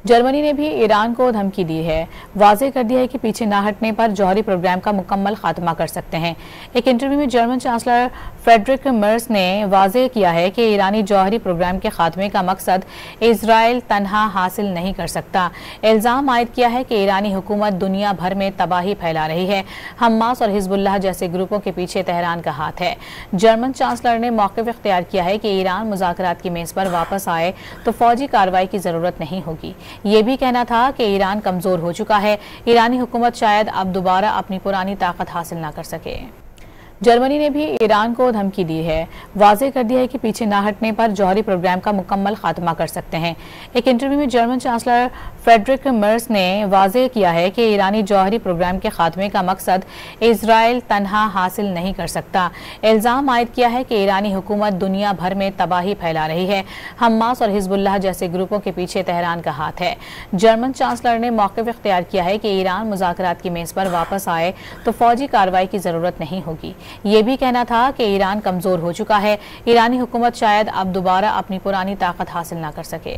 Germany ने भी Iran को धमकी दी है। वाज़ेह कर दिया है कि पीछे न हटने पर जौहरी प्रोग्राम का मुकम्मल खात्मा कर सकते हैं। एक इंटरव्यू में जर्मन चांसलर फ्रेडरिक मर्स ने वाज़ेह किया है कि ईरानी जौहरी प्रोग्राम के खात्मे का मकसद इजराइल तन्हा हासिल नहीं कर सकता। इल्ज़ाम आयद किया है कि ईरानी हुकूमत दुनिया भर में तबाही फैला रही है। हमास और हिजबुल्लाह जैसे ग्रुपों के पीछे तेहरान का हाथ है। जर्मन चांसलर ने मौक़िफ़ इख्तियार किया है कि ईरान मुज़ाकरात की मेज़ पर वापस आए तो फौजी कार्रवाई की ज़रूरत नहीं होगी। ये भी कहना था कि ईरान कमज़ोर हो चुका है। ईरानी हुकूमत शायद अब दोबारा अपनी पुरानी ताकत हासिल न कर सके। जर्मनी ने भी ईरान को धमकी दी है। वाज़ेह कर दिया है कि पीछे न हटने पर जौहरी प्रोग्राम का मुकम्मल खात्मा कर सकते हैं। एक इंटरव्यू में जर्मन चांसलर फ्रेडरिक मर्स ने वाज़ेह किया है कि ईरानी जौहरी प्रोग्राम के खात्मे का मकसद इजराइल तन्हा हासिल नहीं कर सकता। इल्ज़ाम आयद किया है कि ईरानी हुकूमत दुनिया भर में तबाही फैला रही है। हमास और हिजबुल्लाह जैसे ग्रुपों के पीछे तेहरान का हाथ है। जर्मन चांसलर ने मौक़िफ़ इख्तियार किया है कि ईरान मुज़ाकरात की मेज़ पर वापस आए तो फौजी कार्रवाई की ज़रूरत नहीं होगी। ये भी कहना था कि ईरान कमज़ोर हो चुका है। ईरानी हुकूमत शायद अब दोबारा अपनी पुरानी ताकत हासिल न कर सके।